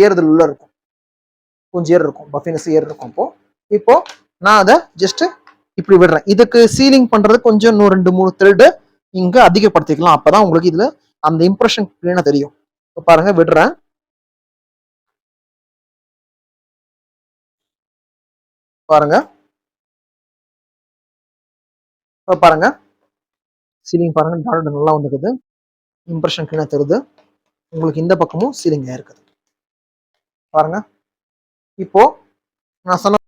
ஏறுதல் உள்ள இருக்கும், கொஞ்சம் ஏர் இருக்கும், பஃபினஸ் ஏர் இருக்கும். இப்போ நான் அதை ஜஸ்ட் இப்படி விடுறேன். இதுக்கு சீலிங் பண்றது கொஞ்சம் இன்னும் 2-3 த்ரெட் இங்க அதிகப்படுத்திக்கலாம். அப்பதான் உங்களுக்கு இதுல அந்த இம்ப்ரெஷன் கிளீனா தெரியும். இப்போ பாருங்க விடுறேன். பாருங்க பாருங்க சீலிங் பாருங்க, டாட் நல்லா வந்துக்குது, இம்ப்ரெஷன் கிளீனா தெரியுது. உங்களுக்கு இந்த பக்கமும் சீலிங் இருக்குது பாருங்க. இப்போ நான் சொன்ன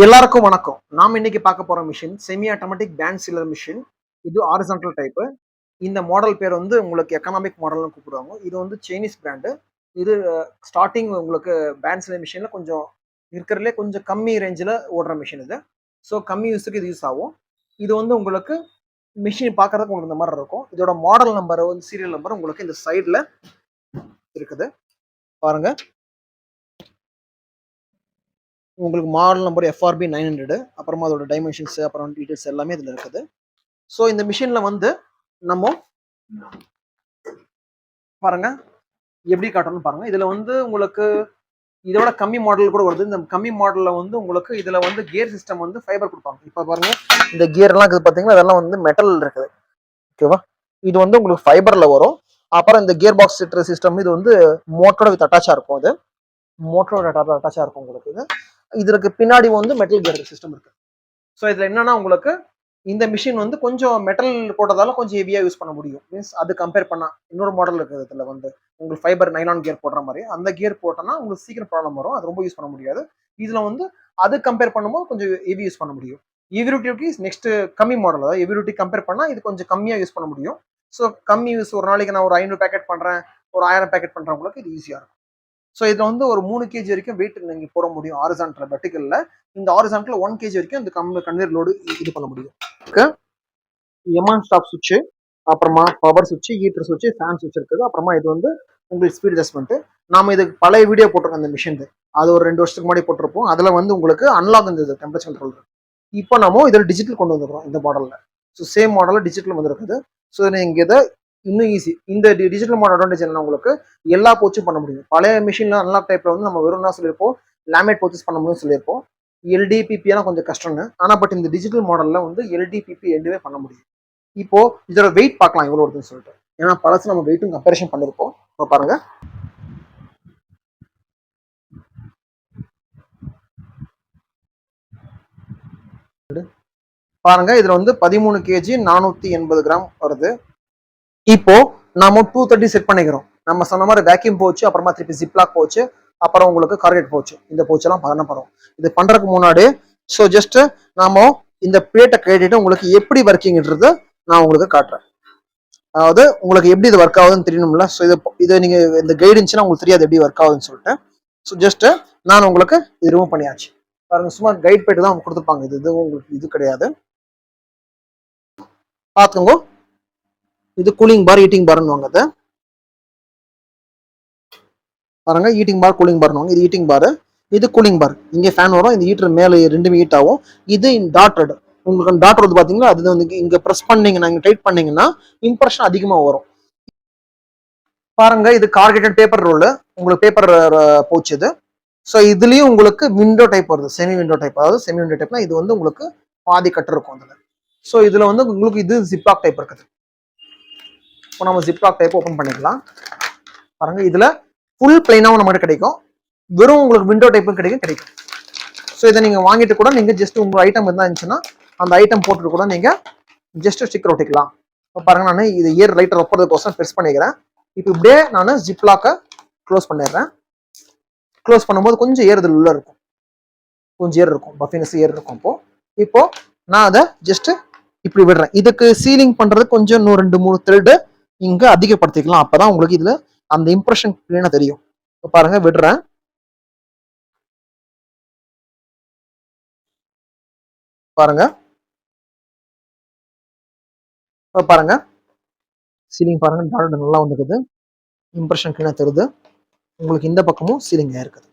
எல்லாருக்கும் வணக்கம். நாம இன்னைக்கு பார்க்க போற machine semi automatic band sealer machine. இது ஹாரிசான்டல் டைப். இந்த மாடல் பேர் வந்து உங்களுக்கு எக்கனாமிக் மாடல்னு கூப்பிடுவாங்க. இது வந்து சைனீஸ் பிராண்டு. இது ஸ்டார்டிங் உங்களுக்கு பேண்ட் சீலர் மிஷின்ல கொஞ்சம் இருக்கிறதுலே கொஞ்சம் கம்மி ரேஞ்சில் ஓடுற மிஷின் இது. ஸோ கம்மி யூஸுக்கு இது யூஸ் ஆகும். இது வந்து உங்களுக்கு மிஷின் பார்க்கறதுக்கு உங்களுக்கு இந்த மாதிரி இருக்கும். இதோட மாடல் நம்பர் வந்து சீரியல் நம்பர் உங்களுக்கு இந்த சைடில் இருக்குது பாருங்க. உங்களுக்கு மாடல் நம்பர் FRB 900, அப்புறமா அதோட டைமென்ஷன்ஸ் அப்புறம் டீடைல்ஸ் எல்லாமே இதில் இருக்குது. ஸோ இந்த மிஷின்ல வந்து நம்ம பாருங்க எப்படி காட்டணும்னு பாருங்க. இதுல வந்து உங்களுக்கு இதோட கம்மி மாடல் கூட வருது. இந்த கம்மி மாடல்ல வந்து உங்களுக்கு இதுல வந்து கியர் சிஸ்டம் வந்து ஃபைபர் கொடுப்பாங்க. இப்ப பாருங்க இந்த கியர் எல்லாம் இருக்குது பாத்தீங்கன்னா, அதெல்லாம் வந்து மெட்டல் இருக்குது. ஓகேவா, இது வந்து உங்களுக்கு ஃபைபர்ல வரும். அப்புறம் இந்த கியர் பாக்ஸ் சிஸ்டம் இது வந்து மோட்டரோட வித் அட்டாச்சா இருக்கும். இது மோட்டரோட அட்டாச்சா இருக்கும் உங்களுக்கு. இதுக்கு பின்னாடி வந்து மெட்டல் கியர் சிஸ்டம் இருக்கு. ஸோ இதுல என்னன்னா உங்களுக்கு இந்த மிஷின் வந்து கொஞ்சம் மெட்டல் போட்டதால கொஞ்சம் ஹெவியா யூஸ் பண்ண முடியும். மீன்ஸ் அது கம்பேர் பண்ணா இன்னொரு மாடல் இருக்குது. இதுல வந்து உங்களுக்கு ஃபைபர் நைலான் கியர் போடுற மாதிரி அந்த கியர் போட்டோம்னா உங்களுக்கு சீக்கிரம் ப்ராப்ளம் வரும். அது ரொம்ப யூஸ் பண்ண முடியாது. இதுல வந்து அது கம்பேர் பண்ணும்போது கொஞ்சம் ஹெவி யூஸ் பண்ண முடியும். எவிரிட்டிக்கு நெக்ஸ்ட் கம்மி மாடல், அதாவது எவிரிட்டி கம்பேர் பண்ணா இது கொஞ்சம் கம்மியா யூஸ் பண்ண முடியும். ஸோ கம்மி யூஸ், ஒரு நாளைக்கு நான் ஒரு 500 பேக்கெட் பண்றேன், ஒரு 1000 பேக்கெட் பண்றவங்களுக்கு இது ஈஸியா இருக்கும். ஸோ இதுல வந்து ஒரு 3 kg வரைக்கும் வெயிட் நீங்க போட முடியும். ஹாரிசான்டல் வெர்டிகல்ல இந்த ஹாரிசான்டல் 1 kg வரைக்கும் இந்த கன்வேயர் லோடு இது பண்ண முடியும். எமான் ஸ்டாப் சுவிட்ச், அப்புறமா பவர் சுவிட்ச், ஹீட்டர் சுவிட்ச், ஃபேன் சுவிட்ச் இருக்குது. அப்புறமா இது வந்து உங்களுக்கு ஸ்பீட் அட்ஜஸ்ட்மெண்ட். நாம இதுக்கு பழைய வீடியோ போட்டிருக்கோம் அந்த மிஷின். அது ஒரு 2 வருஷத்துக்கு முன்னாடி போட்டிருப்போம். அதுல வந்து உங்களுக்கு அன்லாக் இருந்தது டெம்பரேச்சர் கண்ட்ரோல். இப்போ நம்ம இதில் டிஜிட்டல் கொண்டு வந்துருக்கோம் இந்த மாடல்ல. ஸோ சேம் மாடலில் டிஜிட்டல் வந்துருக்குது. ஸோ நீங்க இதை இன்னும் ஈஸி. இந்த டிஜிட்டல் மாடல் அட்வான்டேஜ் என்ன, உங்களுக்கு எல்லா போச்சும் பண்ண முடியும். பழைய மிஷின்ல அன்லாக் டைப்ல வந்து நம்ம வெறும் என்ன சொல்லியிருப்போம், லேமினேட் போச்சஸ் பண்ண முடியும்னு சொல்லியிருப்போம். LDPP எல்லாம் கொஞ்சம் கஷ்டம்னு. ஆனா பட் இந்த டிஜிட்டல் மாடல்ல வந்து LDPP ரெண்டுமே பண்ண முடியும். இப்போ இதோட வெயிட் பார்க்கலாம் எவ்வளவு வருதுன்னு சொல்லிட்டு. ஏன்னா பழசு நம்ம வெயிட்டும் கம்பேரிஷன் பண்ணிருப்போம். இப்போ பாருங்க பாருங்க இதுல வந்து 13 kg 480 கிராம் வருது. இப்போ நாம 230 செட் பண்ணிக்கிறோம். நம்ம சொன்ன மாதிரி வேக்யூம் போச்சு, அப்புறமா திருப்பி ஜிப்லாக் போச்சு, அப்புறம் உங்களுக்கு கார்கெட் போச்சு. இந்த போச்செல்லாம் பண்ணப்படும். இது பண்றதுக்கு முன்னாடி ஸோ ஜஸ்ட் நாம இந்த பிளேட்டை கேட்டுட்டு உங்களுக்கு எப்படி ஒர்க்கிங்ன்றது நான் உங்களுக்கு காட்டுறேன். அதாவது உங்களுக்கு எப்படி இது ஒர்க் ஆகுதுன்னு தெரியணும்ல. ஸோ இதை நீங்க இந்த கைடு இருந்துச்சுன்னா உங்களுக்கு தெரியாது எப்படி ஒர்க் ஆகுதுன்னு சொல்லிட்டு. ஸோ ஜஸ்ட் நான் உங்களுக்கு இது ரிமூவ் பண்ணியாச்சு. பாருங்க, சும்மா கைட் போயிட்டு தான் கொடுத்துருப்பாங்க. இது உங்களுக்கு இது கிடையாது. பார்த்துக்கோங்க, இது கூலிங் பார், ஹீட்டிங் பார்னு வாங்க. அதை பாருங்க, ஹீட்டிங் பார் கூலிங் பார்னு வாங்க. இது ஹீட்டிங் பார், இது கூலிங் பார். இங்கே ஃபேன் வரும், இந்த ஹீட்டர் மேலே ரெண்டுமே ஹீட் ஆகும். இது டாட்டட். உங்களுக்கு டாட்டர் வந்து பாத்தீங்கன்னா அது வந்து இங்க ப்ரெஸ் பண்ணீங்கன்னா, இங்க டைட் பண்ணீங்கன்னா இம்ப்ரெஷன் அதிகமா வரும். பாருங்க, இது கார்கெட்டட் பேப்பர் ரோல். உங்களுக்கு பேப்பர் போச்சு இது. ஸோ இதுலயும் உங்களுக்கு விண்டோ டைப் வருது, செமி விண்டோ டைப். அதாவது செமி விண்டோ டைப்னா இது வந்து உங்களுக்கு பாதி கட்டு இருக்கும் அதுல. ஸோ இதுல வந்து உங்களுக்கு இது ஜிப்லாக் டைப் இருக்குது. இப்போ நம்ம ஜிப்லாக் டைப் ஓப்பன் பண்ணிக்கலாம். பாருங்க, இதுல ஃபுல் பிளைனாவும் நம்மகிட்ட கிடைக்கும், வெறும் உங்களுக்கு விண்டோ டைப்பும் கிடைக்கும். ஸோ இதை நீங்க வாங்கிட்டு கூட நீங்க ஜஸ்ட் உங்க ஐட்டம் இருந்தா இருந்துச்சுன்னா அந்த ஐட்டம் போட்டுட்டு கூட நீங்க ஜஸ்ட் ஸ்டிக்கர் ஒட்டிக்கலாம். இப்போ பாருங்க, நான் இது ஏர் லைட்டர் ஒப்புறதுக்கோசரம் ப்ரெஸ் பண்ணிக்கிறேன். இப்போ இப்படியே நான் ஜிப்லாக்கை க்ளோஸ் பண்ணிடுறேன். க்ளோஸ் பண்ணும்போது கொஞ்சம் ஏறுதல் உள்ள இருக்கும், கொஞ்சம் ஏர் இருக்கும், பஃபினஸ் ஏர் இருக்கும். இப்போ நான் அதை ஜஸ்ட் இப்படி விடுறேன். இதுக்கு சீலிங் பண்றது கொஞ்சம் இன்னும் 2-3 த்ரெட் இங்க அதிகப்படுத்திக்கலாம். அப்பதான் உங்களுக்கு இதுல அந்த இம்ப்ரெஷன் கிளீனா தெரியும். இப்போ பாருங்க விடுறேன். பாருங்க பாருங்க சீலிங் பாருங்க, டாட் நல்லா வந்துக்குது, இம்ப்ரெஷன் கிளீனா தெரியுது. உங்களுக்கு இந்த பக்கமும் சீலிங் இருக்குது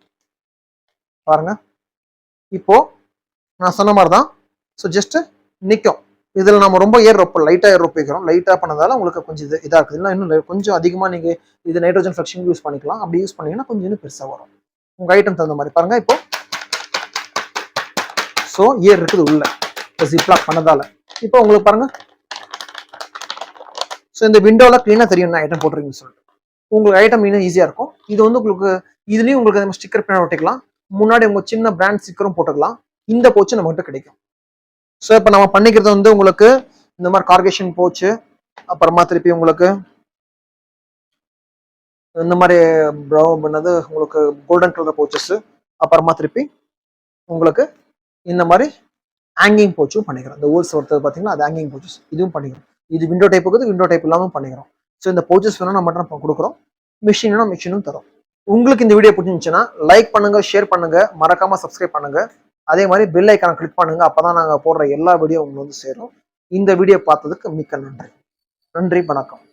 பாருங்க. இப்போ நான் சொன்ன மாதிரி தான். ஸோ ஜஸ்ட் நிற்கும். இதில் நம்ம ரொம்ப ஏர் ரொப்ப லைட்டாக ஏர் ரொப்ப வைக்கிறோம். லைட்டாக பண்ணதால உங்களுக்கு கொஞ்சம் இதாக இருக்குது. இல்லை இன்னும் கொஞ்சம் அதிகமாக நீங்கள் இது நைட்ரோஜன் ஃப்ளக்ஷன் யூஸ் பண்ணிக்கலாம். அப்படி யூஸ் பண்ணீங்கன்னா கொஞ்சம் இன்னும் பெருசாக வரும். உங்கள் ஐட்டம் தகுந்த மாதிரி பாருங்க. இப்போ ஸோ ஏர் இருக்குது உள்ள ஜிப்லாக் பண்ணதால. இப்போ உங்களுக்கு பாருங்க. ஸோ இந்த விண்டோவில் க்ளீனாக தெரியும் என்ன ஐட்டம் போட்டுருக்கீங்கன்னு சொல்லிட்டு. உங்களுக்கு ஐட்டம் இன்னும் ஈஸியாக இருக்கும். இது வந்து உங்களுக்கு இதுலேயும் உங்களுக்கு ஸ்டிக்கர் பின்னாடி ஒட்டிக்கலாம். முன்னாடி உங்கள் சின்ன பிராண்ட் ஸ்டிக்கரும் போட்டுக்கலாம். இந்த போச்சு நம்மகிட்ட கிடைக்கும். ஸோ இப்போ நம்ம பண்ணிக்கிறது வந்து உங்களுக்கு இந்த மாதிரி கார்கேஷன் போச்சு, அப்புறமா திருப்பி உங்களுக்கு இந்த மாதிரி ப்ரௌன் பண்ணது உங்களுக்கு கோல்டன் கலர் போச்சஸ், அப்புறமா திருப்பி உங்களுக்கு இந்த மாதிரி ஹேங்கிங் போச்சும் பண்ணிக்கிறோம். இந்த ஊர்ஸ் ஒருத்தர் பார்த்தீங்கன்னா அது ஹேங்கிங் போச்சஸ் இதுவும் பண்ணிக்கிறோம். இது விண்டோ டைப் இருக்குது, விண்டோ டைப் இல்லாமல் பண்ணிக்கிறோம். ஸோ இந்த போச்சஸ் வேணும் நம்ம மட்டும் கொடுக்குறோம். மிஷினா மிஷினும் தரும். உங்களுக்கு இந்த வீடியோ பிடிச்சிருந்துச்சுன்னா லைக் பண்ணுங்க, ஷேர் பண்ணுங்க, மறக்காம சப்ஸ்கிரைப் பண்ணுங்க. அதே மாதிரி பெல் ஐக்கான கிளிக் பண்ணுங்க. அப்பதான் நாங்கள் போடுற எல்லா வீடியோ உங்களுக்கு வந்து சேரும். இந்த வீடியோ பார்த்ததுக்கு மிக்க நன்றி. நன்றி, வணக்கம்.